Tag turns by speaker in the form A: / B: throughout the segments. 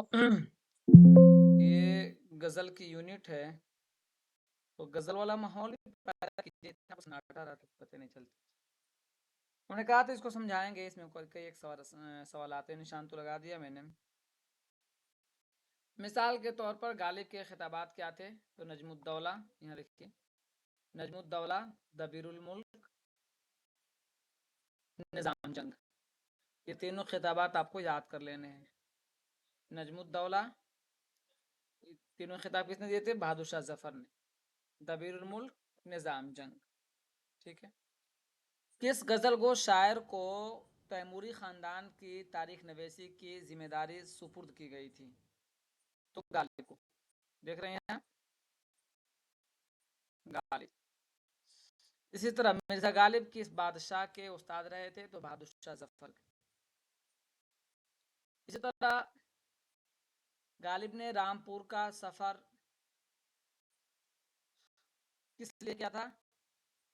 A: ये गजल की यूनिट है, तो गजल वाला माहौल पैदा कीजिए, इतना सन्नाटा रहा तो पता नहीं चलती। उन्होंने कहा था इसको समझाएंगे, इसमें कई एक सवाल आते हैं, निशान तो लगा दिया मैंने। मिसाल के तौर पर गालिब के खिताबात क्या थे, तो नजमुद्दौला, यहाँ लिखिए, नजमुद्दौला, दबीरुल मुल्क, निजाम जंग, ये तीनों खिताबात आपको याद कर लेने हैं। नजमुद्दौला, तीनों खिताब किसने दिए थे? बहादुर शाह जफर ने। दबीरुल मुल्क, निजाम जंग, ठीक है। किस गजल गो शायर को तैमूरी खानदान की तारीख नवेसी की जिम्मेदारी सुपुर्द की गई थी? तो गालिब को। देख रहे हैं गालिब। इसी तरह मिर्जा गालिब किस बादशाह के उस्ताद रहे थे? तो बहादुर शाह जफर। इसी तरह गालिब ने रामपुर का सफर किस लिए किया था?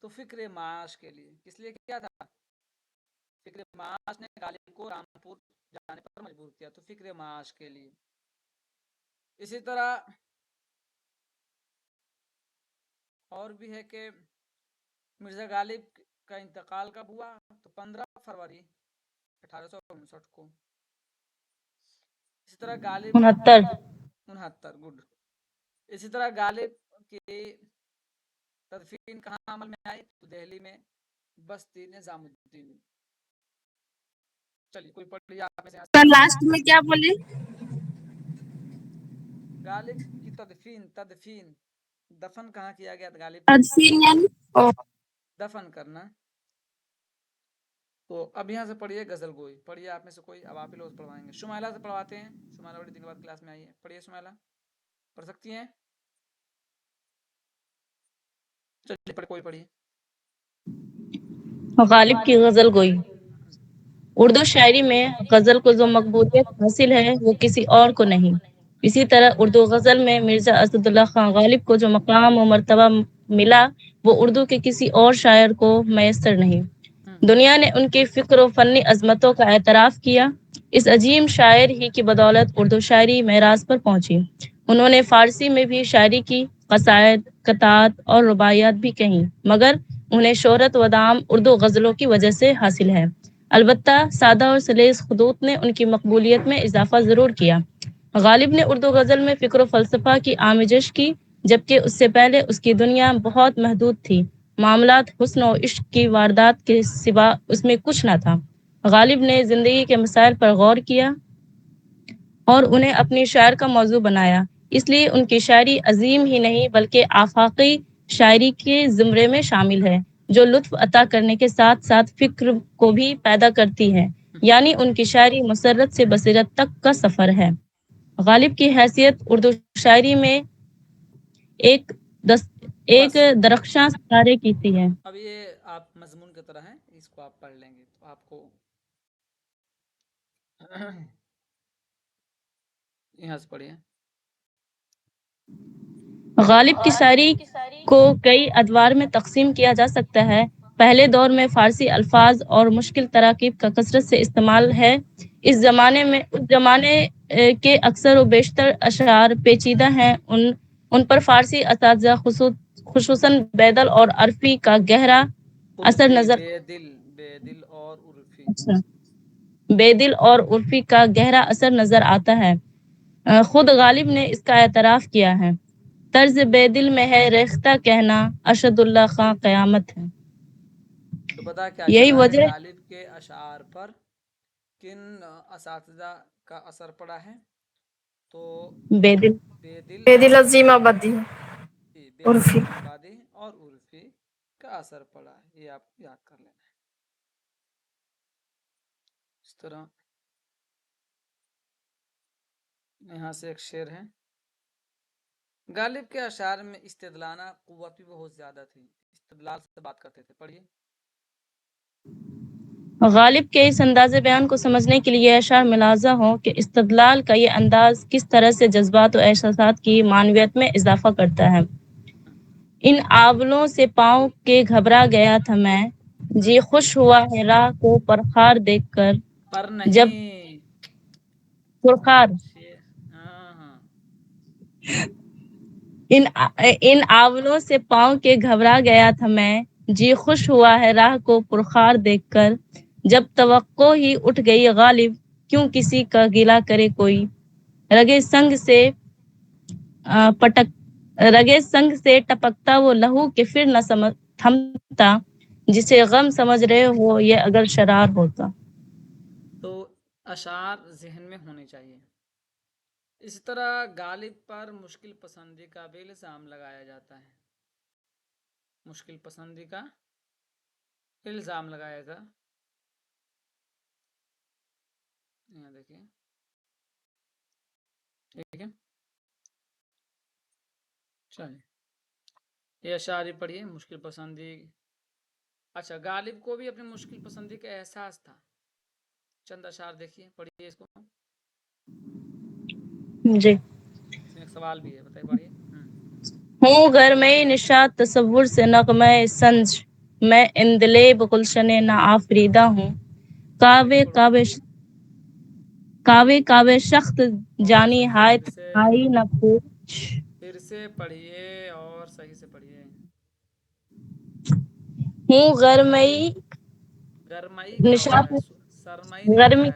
A: तो फिक्र माश के लिए। किस लिए किया था? फिक्र माश ने गालिब को रामपुर जाने पर मजबूर किया, तो फिक्र माश के लिए। इसी तरह और भी है कि मिर्जा गालिब का इंतकाल कब हुआ? तो 15 फरवरी 1859 को। इसी तरह गालिब 69 गुड। इसी तरह गालिब की तदफीन कहाँ अमल में आई? तो दिल्ली में बस्ती निजामुद्दीन। चलिए कोई पढ़ लिया आप में से?
B: लास्ट में क्या बोले?
A: गालिब की तदफीन दफन कहाँ किया गया था गालिब
B: तदफीन यानी
A: दफन करना। तो अब यहाँ से पढ़िए गजल गोई, पढ़िए आप में से कोई, अब आप ही लोग पढ़वाएंगे। शुमाइला से पढ़वाते हैं, शुमाइला बड़ी दिन के बाद क्लास में आई है, पढ़िए शुमाइला, पढ़ सकती हैं? चलिए पढ़, कोई पढ़िए।
B: गालिब की गजल गोई। उर्दू शायरी में गजल को जो मकबूलियत हासिल है वो किसी और को नहीं। इसी तरह उर्दू गजल में मिर्जा असदुल्ला खान गालिब को जो मकाम और मर्तबा मिला वो उर्दू के किसी और शायर को मैसर नहीं। दुनिया ने उनकी फिक्र और फनी अजमतों का एतराफ़ किया। इस अजीम शायर ही की बदौलत उर्दू शायरी मेराज पर पहुंची। उन्होंने फ़ारसी में भी शायरी की, क़सायद, कतात और रुबाइयात भी कहीं, मगर उन्हें शोहरत व दाम उर्दू गज़लों की वजह से हासिल है। अलबत्ता सादा और सलीस खुतूत ने उनकी मकबूलियत में इजाफा ज़रूर किया। गालिब ने उर्दू गज़ल में फ़िक्र फ़लसफ़ा की आमिज़श की, जबकि उससे पहले उसकी दुनिया बहुत महदूद थी। मामलात हुस्न और इश्क की वारदात के सिवा उसमें कुछ न था। गालिब ने ज़िंदगी के मसाइल पर गौर किया और उन्हें अपनी शायर का मौजू बनाया। इसलिए उनकी शायरी अजीम ही नहीं बल्कि आफाकी शायरी के ज़ुमरे में शामिल है, जो लुत्फ़ अता करने के साथ साथ फ़िक्र को भी पैदा करती है। यानी उनकी शायरी मुसर्रत से बसीरत तक का सफ़र है। गालिब की हैसियत उर्दू शायरी में एक दरख्शां सितारे की सी है।
A: अब ये आप मजमून की तरह है, इसको आप पढ़ लेंगे तो आपको यहाँ से पढ़िए।
B: गालिब की शायरी को कई अदवार में तकसीम किया जा सकता है। पहले दौर में फ़ारसी अल्फाज और मुश्किल तराकीब का कसरत से इस्तेमाल है। उस ज़माने के अक्सर व बेशतर अशआर पेचीदा हैं। उन पर फ़ारसी असातिज़ा खुसूसन बेदल और अरफी का गहरा असर नज़र बेदिल और उर्फी का गहरा असर नज़र आता है। खुद गालिब ने इसका एतराफ़ किया है। तर्ज बेदिल में है रेख्ता कहना, अशदुल्ला खां क़यामत है।
A: तो बता क्या
B: यही
A: चला है
B: वजह
A: गालिब के अशार पर किन असातिज़ा का असर पड़ा है? तो
B: बेदिल अज़ीमाबादी उर्फी
A: और उर्फी का असर पड़ा है, ये आप याद कर लेना है। इस तरह यहाँ से एक शेर है। गालिब के अशार में इस्तेदलाना कुव्वत भी बहुत ज्यादा थी, इस्तेदलाल से बात करते थे। पढ़िए।
B: गालिब के इस अंदाज़े बयान को समझने के लिए अशार मुलाज़ा हो कि इस्तिदलाल का ये अंदाज़ किस तरह से जज्बात और एहसासात की मानवियत में इजाफा करता है। इन आवलों से पाँव के घबरा गया था मैं, जी खुश हुआ है राह को परखार देखकर।
A: पर
B: जब
A: नहीं
B: पुरखार इन आवलों से पाँव के घबरा गया था मैं, जी खुश हुआ है राह को पुरखार देखकर। जब तवक्को ही उठ गई गालिब, क्यों किसी का गिला करे कोई। रगे संग से पटक रगे संग से टपकता वो लहू के फिर न समझ थमता, जिसे गम समझ रहे हो ये अगर शरार होता।
A: तो अशार जहन में होने चाहिए। इसी तरह गालिब पर मुश्किल पसंदी का भी इल्ज़ाम लगाया जाता है। मुश्किल पसंदी का इल्ज़ाम लगाया था। यहाँ देखिए, ठीक है, चलिए ये अशारी पढ़िए। मुश्किल पसंदी, अच्छा, गालिब को भी अपनी मुश्किल पसंदी का एहसास था। चंद अशार देखिए, पढ़िए इसको।
B: जी।
A: इसमें एक सवाल भी है, बताइए, पढ़िए।
B: हूँ घर में निशात तसव्वुर से नगमे संज, मैं इंदलेब गुलशने ना आफरीदा हूँ। कावे कावे कावे कावे शख्त
A: और
B: जानी
A: सही से,
B: हाय आई न पूछ।
A: फिर से पढ़िए और सही से पढ़िए।
B: हूँ घर में
A: गरमई क्या होता
B: निशात
A: है? सरमई नहीं होता
B: गर्मी
A: है,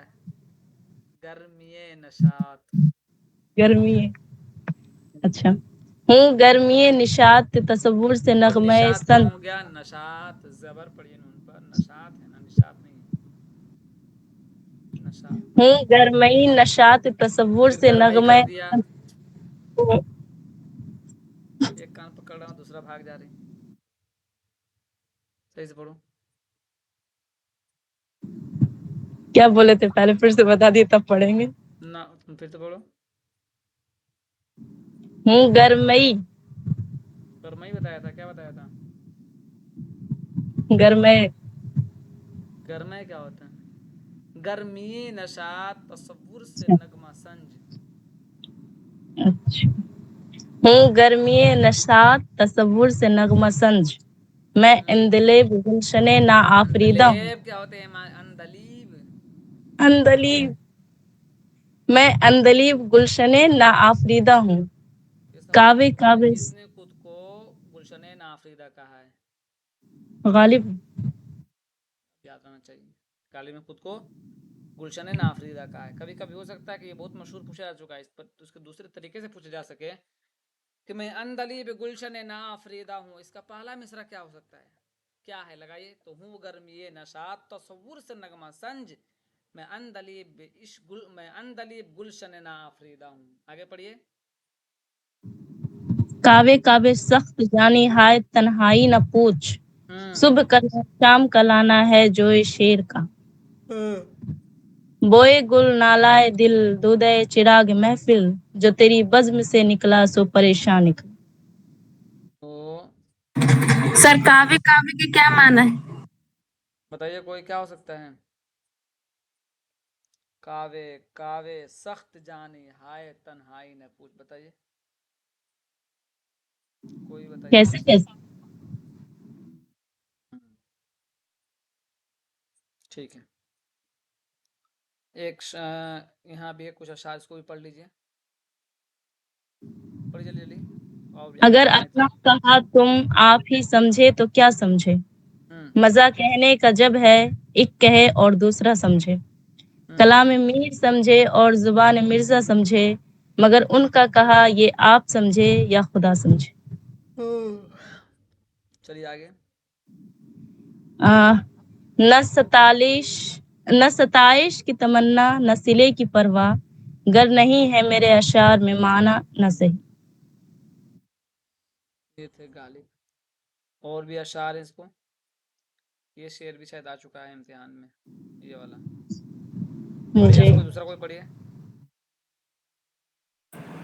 A: गर्मिये नशात।
B: गर्मी है। अच्छा, हूँ गर्मी निशात तसव्वुर से
A: और
B: नगमे
A: निशात कहाँ
B: संज।
A: हो गया? नशात, जबर पढ़िए नून पर। नशात है ना, निशात नहीं है, नशात।
B: हूँ गर्मी नशात तसव्वुर
A: फिर
B: से
A: गरमई कर
B: नगमे
A: दिया। एक कान पकड़ रहा हूँ, दूसरा भाग जा रही। सही से पढ़ो।
B: क्या बोले थे पहले, फिर से बता दिए तब पढ़ेंगे।
A: ना, तुम फिर से पढ़ो।
B: हूँ गर्मई
A: गरमई बताया था, क्या बताया था?
B: गर्मे
A: गरमई क्या होता है? गर्मी नशात तसव्वुर से
B: अच्छा
A: नगमा संज।
B: अच्छा। हूँ गर्मी नशात तसव्वुर से नगमा संज, मैं इंदलेब गुलशने ना आफरीदा हूँ।
A: अंदलेब क्या होते हैं? अंदलीब।
B: अंदलीब मैं अंदलीब गुलशने ना आफरीदा हूँ।
A: ये सवाल
B: कावे
A: है,
B: कावे
A: किसने खुद को गुलशन नाफरीदा कहा है?
B: गालिब
A: याद रहना चाहिए। गालिब में खुद को गुलशन नाफरीदा कहा है। कभी कभी हो सकता है कि ये बहुत मशहूर पूछा जा चुका है, इस पर तो उसके दूसरे तरीके से पूछा जा सके कि मैं अंदलीब गुलशन नाफरीदा हूँ, इसका पहला मिसरा क्या हो सकता है? क्या है, लगाइए। तो हूँ गर्मी नशात तसव्वुर से नगमा संज, मैं अंदलीब गुलशन नाफरीदा हूँ। आगे पढ़िए।
B: कावे कावे सख्त जानी हाय तन्हाई न पूछ, सुबह करना शाम का लाना है जोए शेर का। बोए गुल नालाए दिल दूधे चिराग महफिल, जो तेरी बज्म से निकला सो परेशान निकला।
A: तो
C: सर काव्य काव्य के क्या माना है?
A: बताइए, कोई क्या हो सकता है? कावे कावे सख्त जानी हाय तन्हाई न पूछ, बताइए, कोई बताइए।
B: कैसे कैसे
A: ठीक है, एक यहाँ भी है कुछ अशार, इसको भी पढ़ लीजिए। पढ़िए जल्दी जल्दी, और याद
B: अगर
A: करना है
B: अपना
A: तो।
B: कहा तुम आप ही समझे तो क्या समझे,
A: हम्म
B: मजा कहने का जब है एक कहे और दूसरा समझे।
A: हम्म
B: कलाम मीर समझे और जुबान मिर्जा समझे, मगर उनका कहा ये आप समझे या खुदा समझे।
A: चलिए आगे।
B: आ, न सतालिश न सताइश की तमन्ना न सिले की परवाह, गर नहीं है मेरे अशार में माना न सही।
A: ये थे गालिब। और भी अशार हैं इसको, ये शेर भी शायद आ चुका है इम्तिहान में, ये वाला। पढ़िए
B: जी।
A: इसको, दूसरा कोई पढ़िए।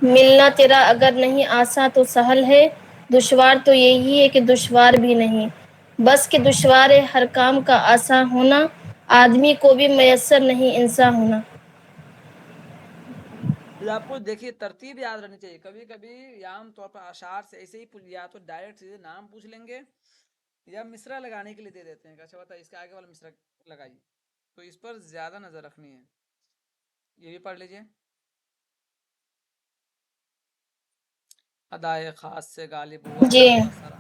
C: मिलना तेरा अगर नहीं आसा तो सहल है, दुश्वार तो यही है कि दुश्वार भी नहीं। बस के दुश्वार है हर काम का आसान होना, आदमी को भी मयसर नहीं इंसान होना।
A: फिर आपको देखिए तरतीब याद रखनी चाहिए। कभी कभी आम तौर पर अशार से ऐसे ही या तो डायरेक्ट सीधे नाम पूछ लेंगे या मिसरा लगाने के लिए दे देते हैं। अच्छा बताइए, इसके आगे वाला मिसरा लगाइए, तो इस पर ज्यादा नजर रखनी है। ये भी पढ़ लीजिए। ادائے خاص سے غالب ہوا ہے
C: جی
A: نقطہ سرا.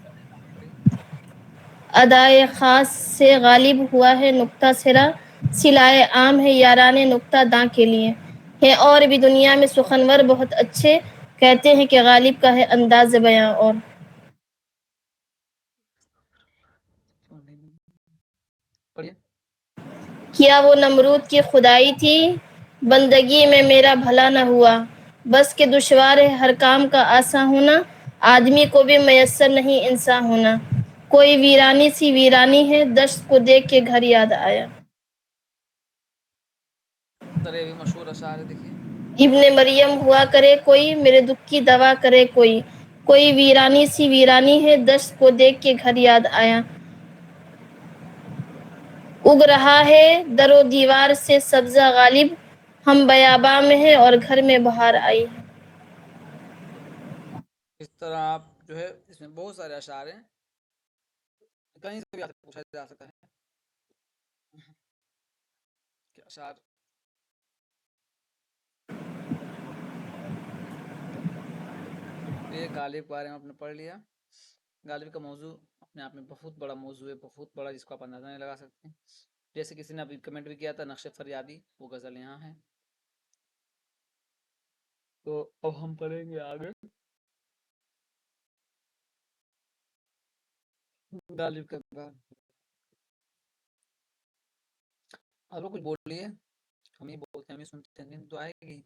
C: ادائے خاص سے غالب ہوا ہے نقطہ سرا، سلائے عام ہے یاران نقطہ داں کے لیے. ہے اور بھی دنیا میں سخنور بہت اچھے، کہتے ہیں کہ غالب کا ہے انداز بیاں اور.
A: پڑھیے.
C: کیا وہ نمرود کی خدائی تھی، بندگی میں میرا بھلا نہ ہوا. بس کہ دشوار ہے ہر کام کا آساں ہونا، آدمی کو بھی میسر نہیں انسان ہونا. کوئی ویرانی سی ویرانی ہے، دشت کو دیکھ کے گھر یاد آیا.
A: سر یہ بھی مشہور اشعار ہے، دیکھیے.
C: ابن مریم ہوا کرے کوئی، میرے دکھ کی دوا کرے کوئی. کوئی ویرانی سی ویرانی ہے، دشت کو دیکھ کے گھر یاد آیا. اگ رہا ہے در و دیوار سے سبزہ غالب، ہم بیاباں میں ہیں اور گھر میں بہار آئی ہے.
A: اس طرح آپ جو ہے اس میں بہت سارے اشعار ہیں، کہیں سے بھی پوچھا جا سکتا ہے کہ اشعار یہ غالب کے بارے میں آپ نے پڑھ لیا. غالب کا موضوع اپنے آپ میں بہت بڑا موضوع ہے، بہت بڑا، جس کو آپ اندازہ نہیں لگا سکتے. جیسے کسی نے ابھی کمنٹ بھی کیا تھا نقش فریادی، وہ غزل یہاں ہے. تو اب ہم پڑھیں گے آگے غالب کا بار. آپ لوگ کچھ بولیے، ہم ہی بولتے ہیں، ہم ہی سنتے ہیں، تو آئے گی.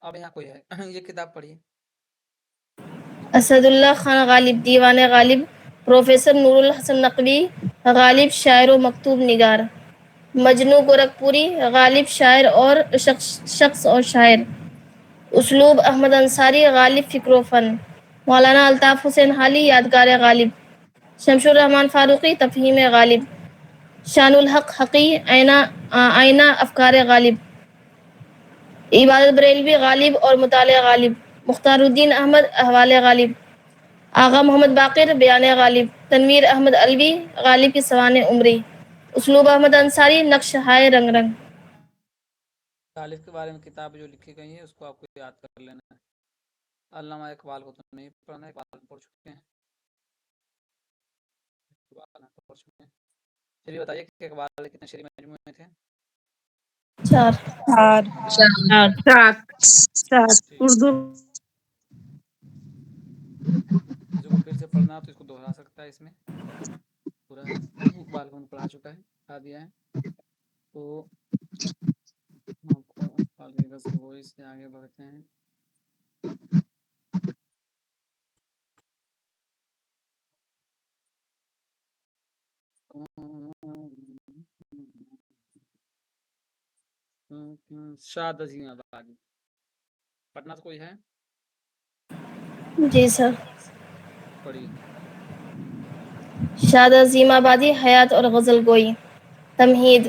A: اب یہاں کوئی ہے یہ کتاب پڑھیے.
C: اسد اللہ خان غالب، دیوان غالب، پروفیسر نور الحسن نقوی غالب، شاعر و مکتوب نگار. مجنو گورکھپوری غالب، شاعر اور شخص اور شاعر. اسلوب احمد انصاری غالب، فکر و فن. مولانا الطاف حسین حالی یادگار غالب. شمس الرحمن فاروقی تفہیم غالب. شان الحق حقی آئینہ افکار غالب. عبادت بریلوی غالب اور مطالعہ غالب. مختار الدین احمد احوال غالب. آغا محمد باقر بیان غالب. تنویر احمد علوی غالب کی سوانح عمری. اسلوب احمد انصاری نقش ہائے رنگ رنگ.
A: غالب کے بارے میں کتاب جو لکھی گئی ہے اس کو آپ کو یاد کر لینا ہے. علامہ اقبال کو تو نہیں پڑھنا، اقبال پڑھ چکے ہیں. چلیے بتائیے کہ اقبال کتنے شعری مجموعے میں تھے؟
C: 4.
D: 4 اردو.
A: کسی کو پھر سے پڑھنا تو اس کو دہرا سکتا ہے، اس میں پورا ہے. اقبال کو پڑھا چکا ہے، بتا دیا ہے. تو آپ کو اقبال کی غزل گوئی سے آگے بڑھتے ہیں. شاد عظیم آبادی پڑھنا تو کوئی ہے؟
C: جی سر.
A: پڑھیے.
C: شاد عظیم آبادی حیات اور غزل گوئی. تمہید.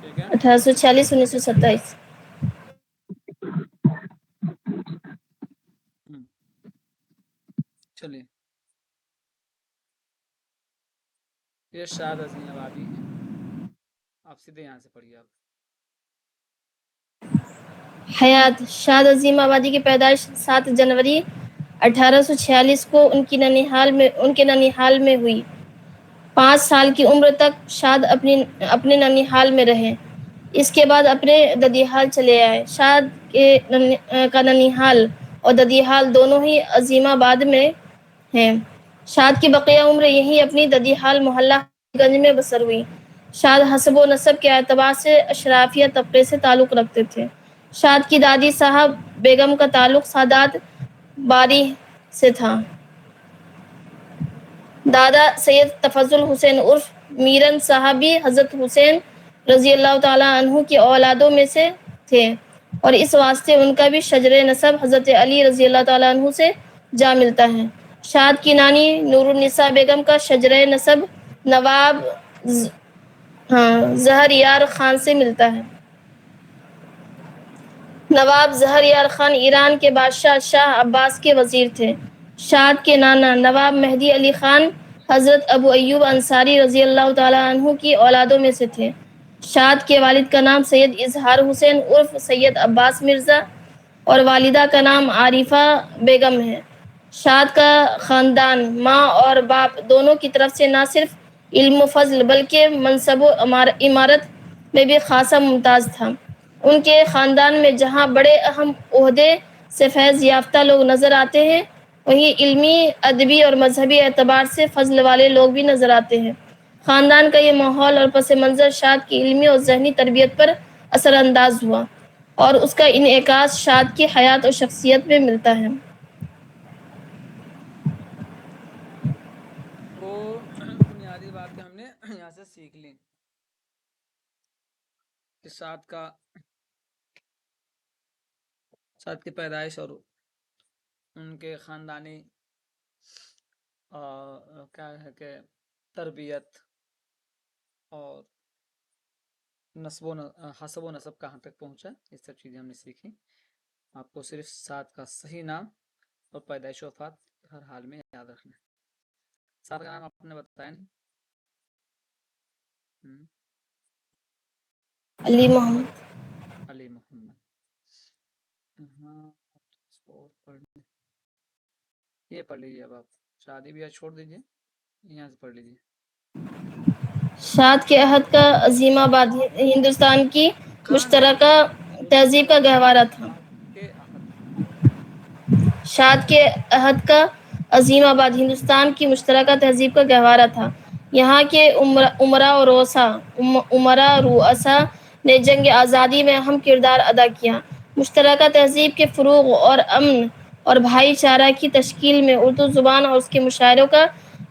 A: ٹھیک ہے.
C: 1846-1927.
A: چلیے یہ شاد عظیم آبادی ہیں، آپ سیدھے یہاں سے پڑھیے. آپ
C: حیات. شاد عظیم آبادی کی پیدائش 7 جنوری 1846 کو ان کے ننیحال میں ہوئی. 5 سال کی عمر تک شاد اپنے ننیحال میں رہے. اس کے بعد اپنے ددیحال چلے آئے. شاد کا ننیحال اور ددیحال دونوں ہی عظیم آباد میں ہیں. شاد کی بقیہ عمر یہیں اپنی ددیحال محلہ گنج میں بسر ہوئی. شاد حسب و نسب کے اعتبار سے اشرافیہ طبقے سے تعلق رکھتے تھے. شاد کی دادی صاحب بیگم کا تعلق سادات باری سے تھا. دادا سید تفضل حسین عرف میرن صاحب بھی حضرت حسین رضی اللہ تعالیٰ عنہ کی اولادوں میں سے تھے، اور اس واسطے ان کا بھی شجر نسب حضرت علی رضی اللہ تعالیٰ عنہ سے جا ملتا ہے. شاد کی نانی نور النساء بیگم کا شجر نسب نواب ظہر یار خان سے ملتا ہے. نواب ظہر یار خان ایران کے بادشاہ شاہ عباس کے وزیر تھے. شاد کے نانا نواب مہدی علی خان حضرت ابو ایوب انصاری رضی اللہ تعالیٰ عنہ کی اولادوں میں سے تھے. شاد کے والد کا نام سید اظہار حسین عرف سید عباس مرزا اور والدہ کا نام عارفہ بیگم ہے۔ شاد کا خاندان ماں اور باپ دونوں کی طرف سے نہ صرف علم و فضل بلکہ منصب و عمارت میں بھی خاصا ممتاز تھا۔ ان کے خاندان میں جہاں بڑے اہم عہدے سے فیض یافتہ لوگ نظر آتے ہیں، وہیں علمی، ادبی اور مذہبی اعتبار سے فضل والے لوگ بھی نظر آتے ہیں۔ خاندان کا یہ ماحول اور پس منظر شاد کی علمی اور ذہنی تربیت پر اثر انداز ہوا اور اس کا انعکاس شاد کی حیات اور شخصیت میں ملتا ہے۔
A: تو بنیادی باتیں ہم نے یہاں سے سیکھ لی کہ شاد کی پیدائش اور ان کے خاندانی کیا ہے کہ تربیت اور حسب و نسب کہاں تک پہنچا، یہ سب چیزیں ہم نے سیکھی۔ آپ کو صرف شاد کا صحیح نام اور پیدائش و وفات ہر حال میں یاد رکھنا ہے۔ شاد کا نام آپ نے بتایا نہیں؟
C: علی محمد۔
A: علی محمد۔ ہاں، یہ پڑھ لیجیے۔ اب آپ شادی بیاہ چھوڑ دیجیے، یہاں سے پڑھ لیجیے۔
C: شاد کے عہد کا عظیم آباد ہندوستان کی مشترکہ تہذیب کا گہوارہ تھا۔ شاد کے عہد کا عظیم آباد ہندوستان کی مشترکہ تہذیب کا گہوارہ تھا۔ یہاں کے امراء رؤسا نے جنگ آزادی میں اہم کردار ادا کیا۔ مشترکہ تہذیب کے فروغ اور امن اور بھائی چارہ کی تشکیل میں اردو زبان اور اس کے مشاعروں کا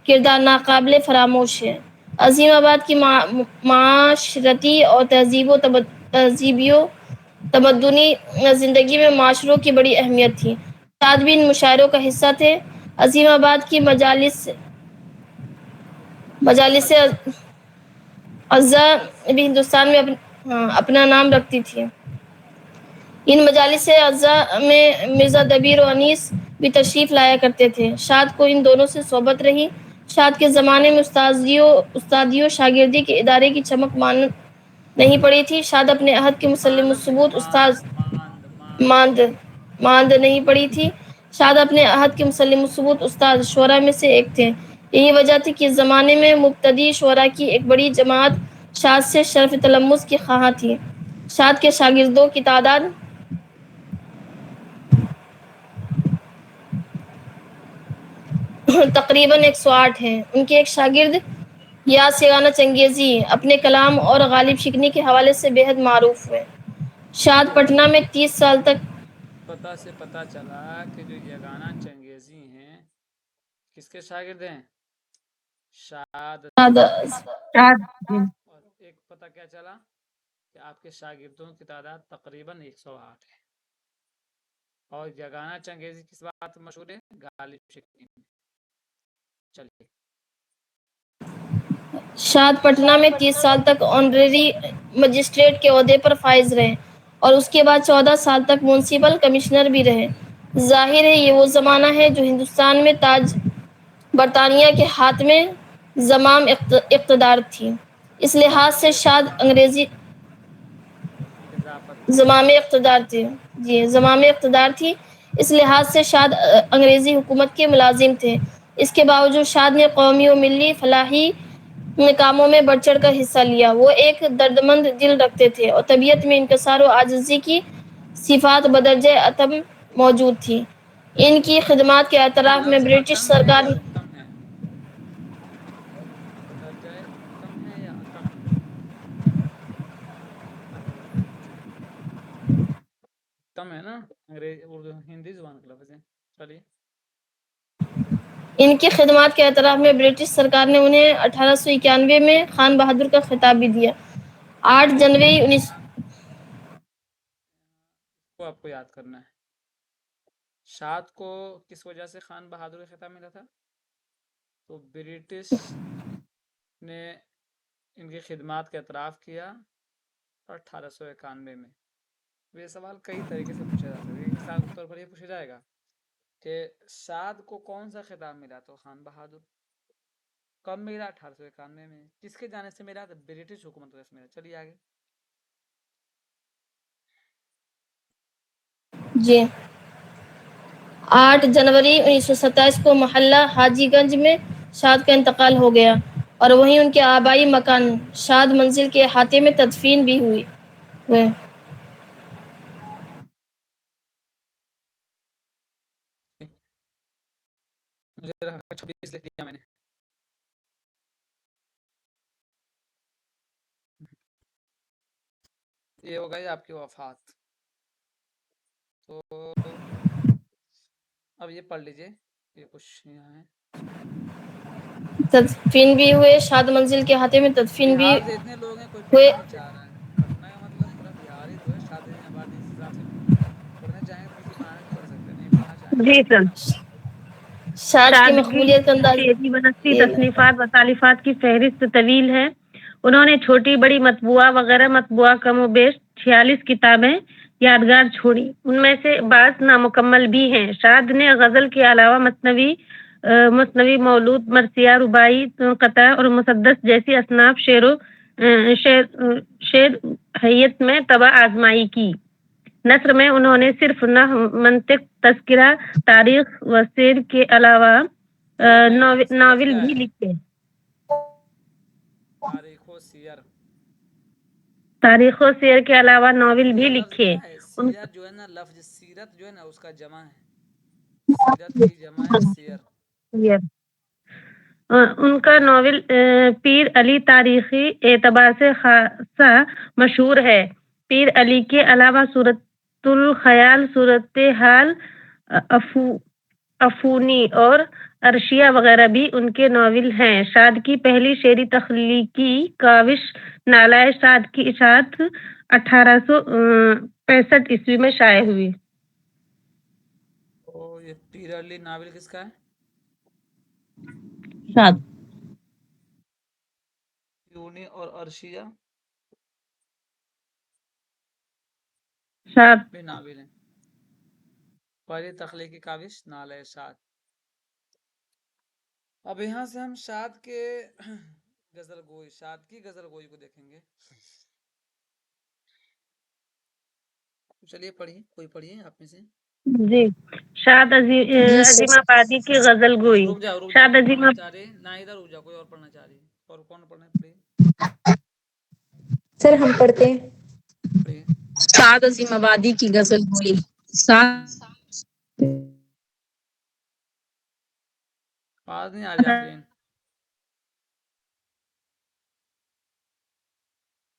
C: کردار ناقابل فراموش ہے۔ عظیم آباد کی معاشرتی اور تہذیبی و تمدنی زندگی میں معاشروں کی بڑی اہمیت تھی۔ شاد بھی ان مشاعروں کا حصہ تھے۔ عظیم آباد کی مجالس اعضا بھی ہندوستان میں اپنا نام رکھتی تھی۔ ان مجالس اعضا میں مرزا دبیر و انیس بھی تشریف لایا کرتے تھے۔ شاد کو ان دونوں سے صحبت رہی۔ شاد کے زمانے میں استادی و شاگردی کے ادارے کی چمک نہیں پڑی تھی۔ شاد اپنے عہد کے مسلم الثبوت استاد ماند نہیں پڑی تھی۔ شاد اپنے عہد کے مسلم الثبوت استاد شعراء میں سے ایک تھے۔ یہی وجہ تھی کہ اس زمانے میں مبتدی شعراء کی ایک بڑی جماعت شاد سے شرف تلمس کی خواہاں تھی۔ شاد کے شاگردوں کی تعداد تقریباً 108 ہے۔ ان کے ایک شاگرد یاس یگانہ چنگیزی اپنے کلام اور غالب شکنی کے حوالے سے بے حد معروف ہوئے۔ شاد پٹنہ میں 30 سال تک
A: پتہ سے پتہ چلا کہ جو یگانہ چنگیزی ہیں کس کے شاگرد ہیں؟ شاد۔ اور ایک پتہ کیا چلا کہ آپ کے شاگردوں کی تعداد تقریباً 108 ہے۔ اور یگانہ چنگیزی کس بات مشہور ہے؟ غالب شکنی۔ چلیے۔
C: شاد پٹنہ میں 30 سال تک آنریری مجسٹریٹ کے عہدے پر فائز رہے اور اس کے بعد 14 سال تک میونسپل کمشنر بھی رہے۔ ظاہر ہے یہ وہ زمانہ ہے جو ہندوستان میں تاج برطانیہ کے ہاتھ میں زمام اقتدار تھی۔ اس لحاظ سے شاد زمام اقتدار تھی۔ اس لحاظ سے شاد انگریزی حکومت کے ملازم تھے۔ اس کے باوجود شاد نے قومی و ملی فلاحی کاموں میں بڑھ چڑھ کر حصہ لیا۔ وہ ایک دردمند دل رکھتے تھے اور طبیعت میں انکسار و عاجزی کی صفات بدرجہ اتم موجود تھی۔ ان کی خدمات کے اعتراف میں برٹش سرکار
A: بدرجہ اتم ہے یا اتم؟ اتم ہے نا، انگریزی اردو ہندی زبان کا لفظ ہے۔ چلیے۔
C: ان کی خدمات کے اعتراف میں برٹش سرکار نے انہیں 1891 میں خان بہادر کا خطاب بھی دیا۔ 8 جنوری 19
A: کو آپ کو یاد کرنا ہے۔ شاد کو کس وجہ سے خان بہادر کا خطاب ملا تھا؟ تو برٹش نے ان کی خدمات کا اعتراف کیا 1891 میں۔ یہ سوال کئی طریقے سے پوچھا جا سکتا ہے۔ مثال کے طور پر یہ پوچھا جائے گا کہ شاد کو کون سا خطاب ملا تو خان بہادر کب ملا؟ 1891 میں. کس کے جانے سے ملا؟ برٹش حکومت وجہ سے ملا. چلیے آگے.
C: جی 8 جنوری 1927 کو محلہ حاجی گنج میں شاد کا انتقال ہو گیا اور وہیں ان کے آبائی مکان شاد منزل کے احاطے میں تدفین بھی ہوئے.
A: مجھے 26 لکھ دیا میں نے. یہ ہو گئی آپ کی وفات. تو اب یہ پڑھ لیجئے. یہ کچھ یہاں ہے.
C: تدفین بھی ہوئے، شاد منزل کے احاطے میں تدفین بھی
A: بہار سے اتنے لوگ ہیں کوئی
C: ہوئے.
A: پڑھنا نہیں چاہ رہا ہے. پٹنہ کا مطلب پورا بہار ہی تو ہے. شاد عظیم آبادی اس حساب سے پڑھنے چاہیں تو کسی بہانے سے پڑھ سکتے ہیں. نہیں پڑھنا چاہیں
D: جی
A: تو
D: سر.
C: شاد کی
D: شاد کی
C: مقبولیت کا انداز
D: شعری و نثری
C: یہ
D: تصنیفات و تالیفات کی فہرست طویل ہے. انہوں نے چھوٹی بڑی مطبوعہ وغیرہ مطبوعہ کم و بیش 46 کتابیں یادگار چھوڑی. ان میں سے بعض نامکمل بھی ہیں. شاد نے غزل کے علاوہ مثنوی، مولود، مرثیہ، رباعی، قطع اور مسدس جیسی اصناف شعر حیت میں طبع آزمائی کی. نثر میں انہوں نے صرف نحو، منطق، تذکرہ، تاریخ و سیر کے علاوہ
A: سیر نہیں ہے. اس کا لفظ
D: ناول
A: کیا
D: بھی
A: ہے؟
D: لکھے.
A: تاریخ و سیر.
D: تاریخ و سیر کے علاوہ ناول
A: یہ
D: بھی
A: لفظ
D: لکھے.
A: کیا ہے؟ سیرت جو ہے نا، لفظ سیرت جو ہے نا اس کا جمع ہے. سیرت کی جمع ہے سیر.
D: ان کا ناول پیر علی تاریخی اعتبار سے خاصا مشہور ہے. پیر علی کے علاوہ صورت الخیال، صورت حال، افونی اور عرشیہ وغیرہ بھی ان کے ناول ہیں. شاد کی پہلی شعری تخلیقی کاوش نالہ شاد کی اشاعت 1865 عیسوی میں شائع ہوئی.
A: تو یہ پیر علی ناول کس کا ہے؟
B: شاد.
A: یونی اور عرشیہ
D: شاد
A: بھی ناول ہیں. پہلی تخلیقی کاوش نالہ شاد. اب یہاں سے ہم شاد کے غزل گوئی، شاد کی غزل گوئی کو دیکھیں گے. چلیے پڑھیے، کوئی پڑھیے آپ میں سے.
D: جی شاد عظیم آبادی کی غزل گوئی.
A: رک جاؤ
D: شاد
A: کوئی
D: عظیم
A: پڑھنا چاہ رہی نہ ادھر رک جاؤ. کوئی اور پڑھنا چاہ رہی ہے. اور کون پڑھنا پڑھیے
E: سر ہم پڑھتے ہیں.
A: پڑھیے.
E: سعد عظیم آبادی کی غزل گوئی.
A: آواز نہیں آ رہی آپ کی.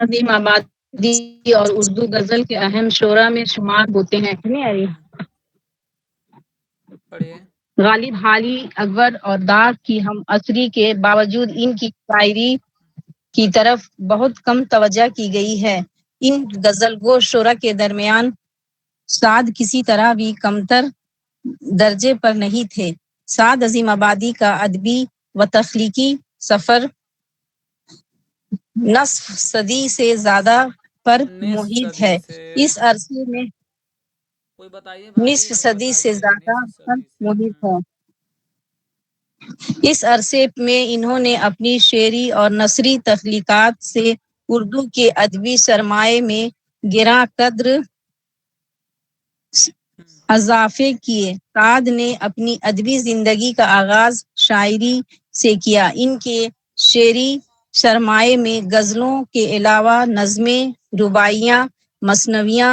E: عظیم آبادی اور اردو غزل کے اہم شعراء میں شمار ہوتے ہیں. نہیں آ رہی.
A: پڑھیے.
E: غالب حالی، اکبر اور داغ کی ہم عصری کے باوجود ان کی شاعری کی طرف بہت کم توجہ کی گئی ہے. ان غزل گو شعراء کے درمیان سعد کسی طرح بھی کمتر درجے پر نہیں تھے. سعد عظیم آبادی کا ادبی و تخلیقی سفر نصف صدی سے زیادہ پر
A: نصف
E: محیط
A: صدی
E: ہے.
A: سے.
E: اس عرصے میں
A: کوئی بتائیے بھائی،
E: نصف
A: کوئی
E: صدی سے
A: بتائیے.
E: زیادہ
A: نصف
E: پر
A: صدی سے.
E: محیط ہے. اس عرصے میں انہوں نے اپنی شعری اور نثری تخلیقات سے اردو کے ادبی سرمایے میں گراں قدر اضافے کیے. سعد نے اپنی ادبی زندگی کا آغاز شاعری سے کیا. ان کے شعری سرمایے میں غزلوں کے علاوہ نظمیں، رباعیاں، مثنویاں،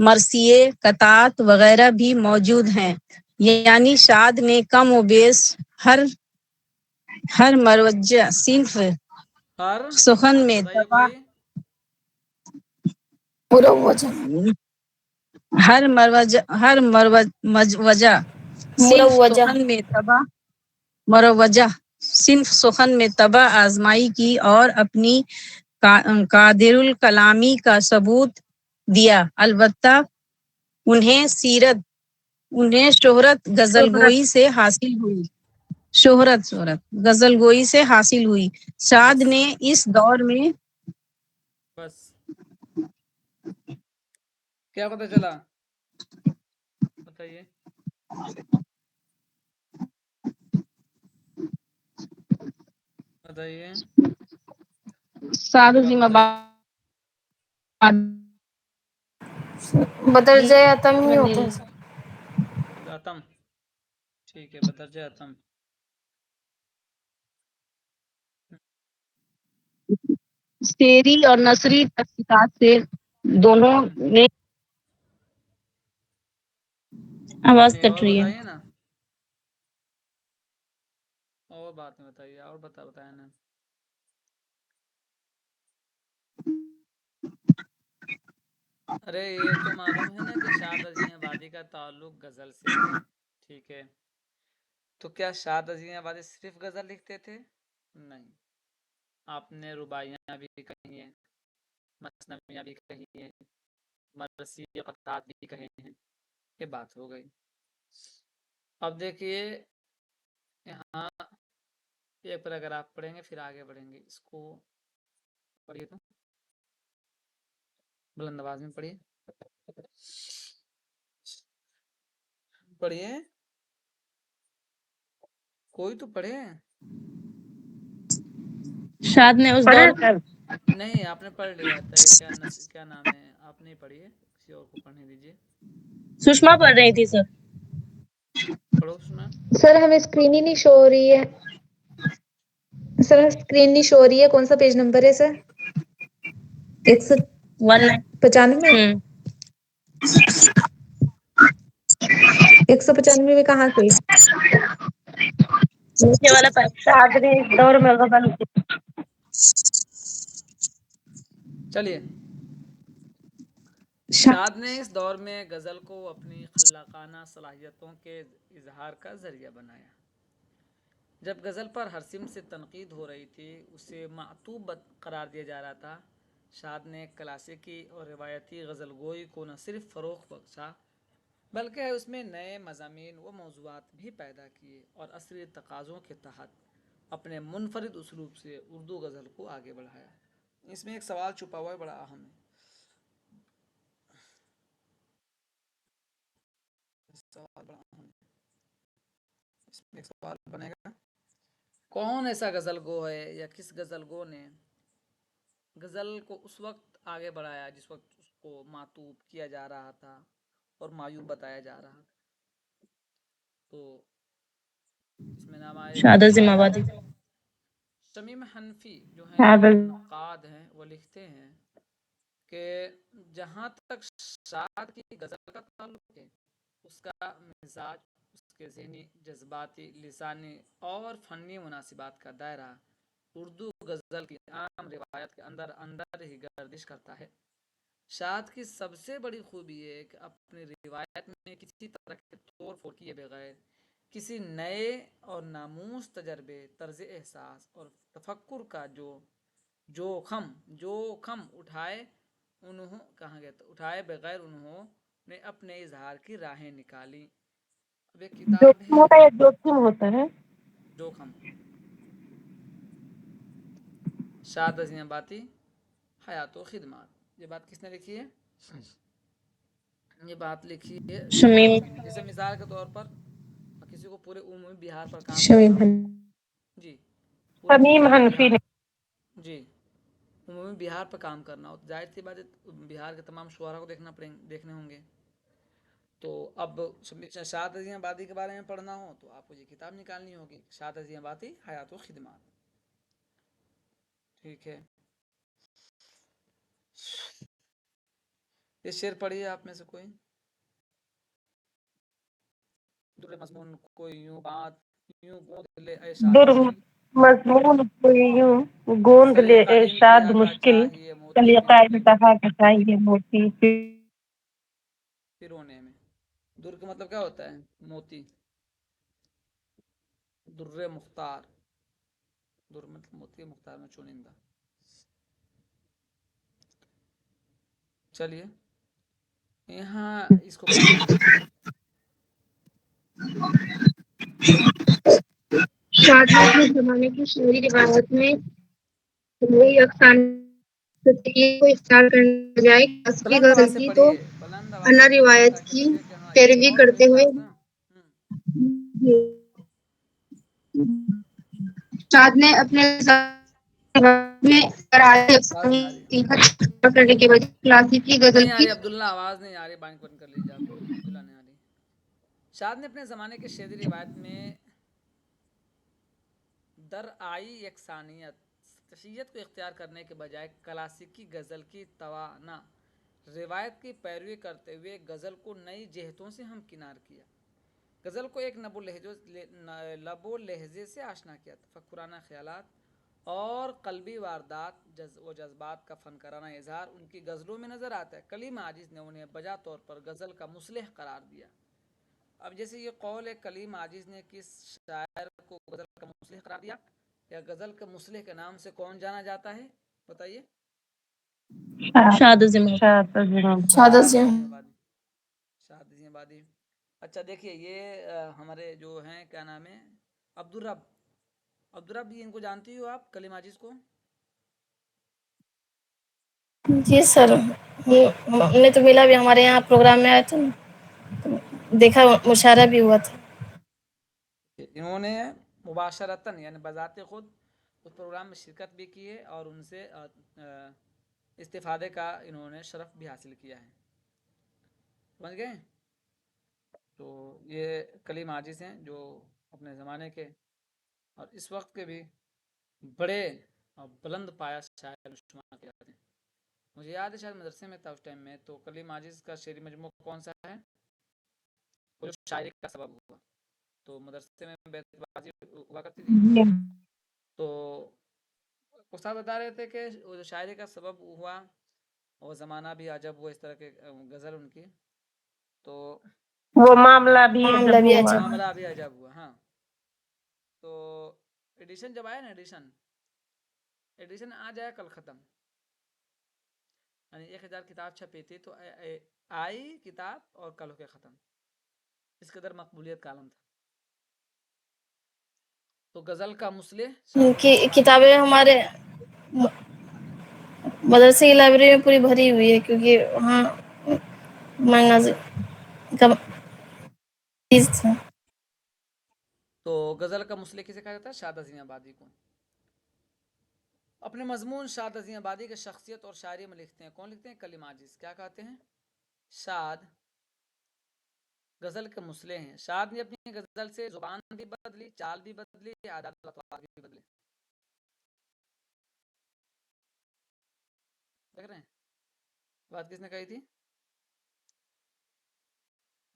E: مرثیے، قطعات وغیرہ بھی موجود ہیں. یعنی شاد نے کم و بیش ہر مروجہ صنف
A: ہر
E: سخن میں
A: بتائیے کوئی.
E: ہر مروجہ صنف
C: مروجہ
E: سخن میں مروجہ صنف سخن میں طبع آزمائی کی اور اپنی قادر الکلامی کا ثبوت دیا. البتہ انہیں شہرت غزل گوئی سے حاصل ہوئی. غزل گوئی سے حاصل ہوئی. سعد
A: بس
E: نے اس دور میں
A: بس کیا پتہ چلا بتائیے. बताइए।
E: साद जिम्मा
C: बदरज अतम ही होता है सर।
A: अतम, ठीक है, बदरज अतम।
E: शेरी और नसरी तहकीकात से दोनों ने
B: आवाज
A: नहीं,
B: कट
A: और
B: रही है।
A: बताइए ना, और बात में बताइए, और बताया ना। अरे ये तो मालूम है ना कि शाद अजीम आबादी का ताल्लुक गजल से है, ठीक है। तो क्या शाद अजीम आबादी सिर्फ गजल लिखते थे? नहीं, आपने रुबाइयाँ भी कही हैं, मसनवियाँ भी कही हैं, मरसी क़तात भी कहे हैं, ये बात हो गई। अब देखिए यहाँ एक पैराग्राफ पढ़ेंगे फिर आगे बढ़ेंगे। इसको पढ़िए, तो बुलंद आवाज में पढ़िए, पढ़िए, कोई तो पढ़े।
B: शाद ने उस
D: पढ़े
B: दौर
D: सर?
A: नहीं, आपने पढ़ लिया था, क्या नाम है, आप नहीं पढ़िए, किसी और को पढ़ने दीजिए।
B: सुषमा पढ़ रही थी सर।
A: पढ़ो उसमें।
F: सर हमें स्क्रीन ही नहीं शो हो रही है। सर स्क्रीन नहीं शो हो रही है। कौन सा पेज नंबर है सर? 195। 195 में कहाँ से?
B: नीचे वाला पर।
D: शाद ने इस दौर में गजल
A: चलिए, शाद ने इस दौर में गज़ल को अपनी खल्लाकाना सलाहियतों के इजहार का ज़रिया बनाया। जब गज़ल पर हर सिम से तनकीद हो रही थी, उसे मातूब करार दिया जा रहा था, शाद ने क्लासिकी और रिवायती गज़ल गोई को न सिर्फ फ़रोग़ बख्शा बल्कि उसमें नए मज़ामीन व मौज़ूआत भी पैदा किए और असरी तकाज़ों के तहत अपने मुनफरिद उसलूब से उर्दू गज़ल को आगे बढ़ाया। इसमें एक सवाल छुपा हुआ है, बड़ा अहम है। सवाल बड़ा अहम है, इसमें एक सवाल बनेगा, कौन ऐसा गज़ल गो है या किस गज़ल गो ने गज़ल को उस वक्त आगे बढ़ाया जिस वक्त उसको मातूब किया जा रहा था और मायूब बताया जा रहा था। तो इसमें नाम आए
B: शाद अजीम आबादी।
A: शमीम हनफी जो हैं नक़ाद हैं, वो लिखते हैं कि जहाँ तक शाद की गज़ल का ताल्लुक़ है, उसका मिजाज, उसके ज़हनी, जज्बाती, लिसानी और फ़नी मुनासिबात का दायरा उर्दू गज़ल की आम रिवायत के अंदर अंदर ही गर्दिश करता है। शाद की सबसे बड़ी खूबी है कि अपनी रिवायत में किसी तरह के तोड़ फोड़ किए बगैर किसी नए और नामूस तजर्बे, तर्ज एहसास और तफक्कुर का जोखम उठाए बगैर उन्होंने अपने इजहार की राहें निकाली। अब एक किताब
D: जोखिम
A: है,
D: होता है, जोखिम होता है।
A: जोखम, शाद अज़ीम आबादी हयात व खिदमत। ये बात किसने लिखी है? ये बात लिखी है शमीम
B: शमीम।
A: हनफी। जैसे मिसाल के तौर पर किसी को पूरे उमूमी बिहार पर काम करना
F: शमीम
A: हो, जी, पूरे
D: शमीम
A: उमूमी
D: हनफी
A: बिहार,
D: ने।
A: जी, उमूमी बिहार पर काम करना हो तो जाहिर सी बात है बिहार के तमाम शुआरा को देखने होंगे। तो अब शाद अज़ीम आबादी के बारे में पढ़ना हो तो आपको ये किताब निकालनी होगी, शाद अज़ीम आबादी हयात व खिदमत, ठीक है। ये शेर पढ़िए आप में से कोई। दुर्र मज़मून कोई यूं बात यूं गोद ले ऐ शाद
D: दुर
A: मुश्किल,
D: मजमून कोई यूं गोंद ले
A: सलीका
D: इरशाद
A: इंतहा का
D: मुश्किल,
A: चाहिए मोती
D: सलीका
A: पिरोने में,
D: इंतहा का चाहिए मोती।
A: पिरोने में। दुर का मतलब क्या होता है? मोती। दुर्रे मुख्तार, दुर मतलब मोती, मुख्तार में चुनिंदा। चलिए यहाँ इसको पढ़िए।
C: शादी के जमाने की शायरी रिवायत में वही अफसाने को इख्तियार करने के बजाय असली
A: बुलंद आवाज
C: गजल
A: से
C: की तो
A: पढ़िए, बुलंद आवाज
C: अना
A: से पढ़िए
C: रिवायत
A: ताकि
C: की
A: लगे कि हाँ ये
C: पैरवी
A: बहुत
C: करते
A: मिठास
C: हुए
A: ना।
G: شاد نے اپنے میں
A: آواز نہیں آ رہی
G: کرنے کے وجہ کلاسیکی غزل
A: نہیں آ
G: کی
A: رہی عبداللہ، آواز نہیں آ رہی، بائنک بند کر لیجیے آپ عبداللہ، نہیں آ رہی۔ شاد نے اپنے زمانے کے شعری روایت میں در آئی یکسانیت تشیعت کو اختیار کرنے کے بجائے کلاسیکی غزل کی توانا روایت کی پیروی کرتے ہوئے غزل کو نئی جہتوں سے ہمکنار کیا، غزل کو ایک لب و لہجے سے آشنا کیا، تفکرانہ خیالات اور قلبی واردات و جذبات کا فنکارانہ اظہار ان کی غزلوں میں نظر آتا ہے۔ کلیم عاجز نے انہیں بجا طور پر غزل کا مصلح قرار دیا۔ اب جیسے یہ قول ہے، کلیم عاجز نے کس شاعر کو غزل کا مصلح قرار دیا، یا غزل کے مصلح کے نام سے کون جانا جاتا ہے، بتائیے؟
B: شاد زمان
C: شہادت
A: شاد آبادی۔ اچھا دیکھیے، یہ ہمارے جو ہیں کیا نام ہے، عبدالرب ان کو جانتی ہو آپ، کلیم عاجز کو؟
C: جی سر، ہمیں تو ملا بھی، ہمارے یہاں پروگرام میں آیا تھا نا، تو دیکھا، مشاعرہ بھی ہوا تھا۔
A: انہوں نے مباشرتاً یعنی بذات خود اس پروگرام میں شرکت بھی کی ہے اور ان سے استفادے کا انہوں نے شرف بھی حاصل کیا ہے، سمجھ گئے؟ تو یہ کلیم عاجز ہیں جو اپنے زمانے کے اور اس وقت کے بھی بڑے اور بلند پایا شاعر شمار کیا جاتے ہیں۔ مجھے یاد ہے شاید مدرسے میں تھا اس ٹائم میں، تو کلیم عاجز کا شعری مجموعہ کون سا ہے، وہ جو شاعری کا سبب ہوا، تو مدرسے میں بیت بازی ہوا کرتی تھی، تو استاد بتا رہے تھے کہ وہ جو شاعری کا سبب ہوا وہ زمانہ بھی عجب، وہ اس طرح کے غزل ان کی، تو
D: وہ معاملہ بھی عجب ہوا۔
A: معاملہ بھی عجب ہوا، ہاں۔ تو ایڈیشن جب آیا نا، ایڈیشن آج آیا کل ختم، یعنی 1000 کتاب چھپی تھی تو آئی کتاب اور کل ہو کے ختم، اس قدر مقبولیت کا عالم تھا۔ تو غزل کا مصلح
C: کتابیں ہمارے مدرسے کی لائبریری میں پوری بھری ہوئی ہے، کیونکہ وہاں تھا۔
A: تو غزل کا مصلح کسے کہا جاتا ہے؟ شاد عظیم آبادی کو۔ اپنے مضمون شاد عظیم آبادی کے شخصیت اور شاعری میں لکھتے ہیں، کون لکھتے ہیں؟ کلیم عاجز۔ کیا کہتے ہیں؟ شاد غزل کے مصلح ہیں۔ شاد نے اپنی غزل سے زبان بھی بدلی، چال بھی بدلی، عادات و اطوار بھی بدلے۔ دیکھ رہے ہیں بات کس نے کہی تھی؟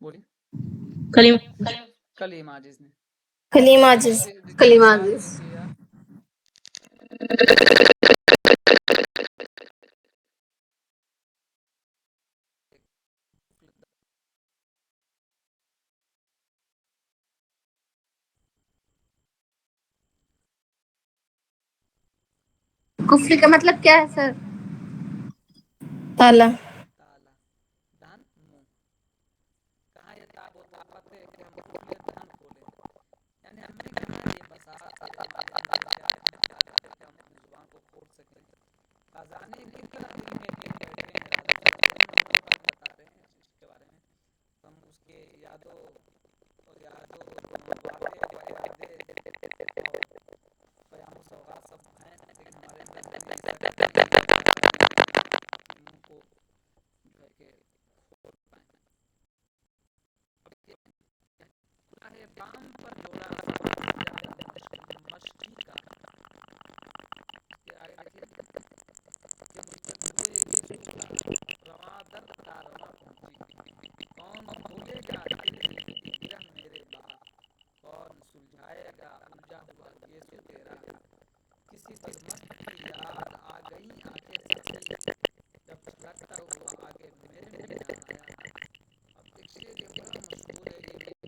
A: بولی کلیم عاجز نے۔
C: کلیم عاجز۔
G: کفر کا مطلب کیا ہے سر؟
C: تالا۔
A: دہن منہ، کہاں یہ تاب و طاقت ہے کہ ہم کفر دہن کھولیں، یعنی ہم نہیں کہنا یہ بساط ہے ہمارے اندر کیا ہے کہ ہم اپنی زبان کو کھول سکیں۔ خزانے کن طرح دل میں لیے بیٹھے ہیں، حضرت ہم بتا رہے ہیں اس کے بارے میں، ہم اس کے یادوں اور باتیں و ارادے اور پیام و سوغات سب ہیں، لیکن ہمارے اندر نہیں اس طرح کی ان کو جو ہے کہ کھول پائیں۔ ہے بام پر جوڑا مشکی کا، رواں در تا رواں پہنچی، کون بھولے گا یہ گرہ میرے باغ، کون سلجھائے گا الجھا ہوا گیسو تیرا، کسی سرمست کی یاد آ گئی آنکھیں سچی، جب چھلکتا ہوا آگے میرے میدان آیا۔ اب ایک شعر یہ بڑا مشہور ہے، یہ بھی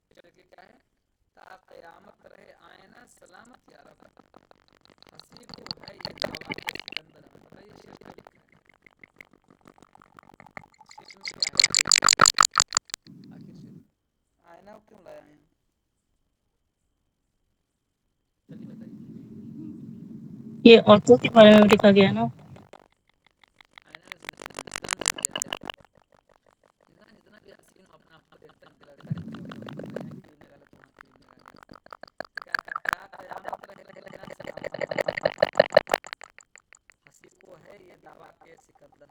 A: سینہ کیا ہے؟ تا قیامت رہے آئینہ سلامت یا رب، ہنسی کو ہے یہ جواب سکندر۔ بتائیے شعر کیا لکھا ہے؟ شعر میں کیا ہے؟ आप क्यों लाए हैं? चलिए बताइए।
B: ये औरतों के बारे में लिखा गया ना।
A: जितना भी हसीन अपना अपना देखते हैं लड़का है, क्यों नहीं गलत वहाँ क्यों नहीं गलत, क्या कयामत रहे लेकिन सलामत हंसी को है ये दावा के सिकंदर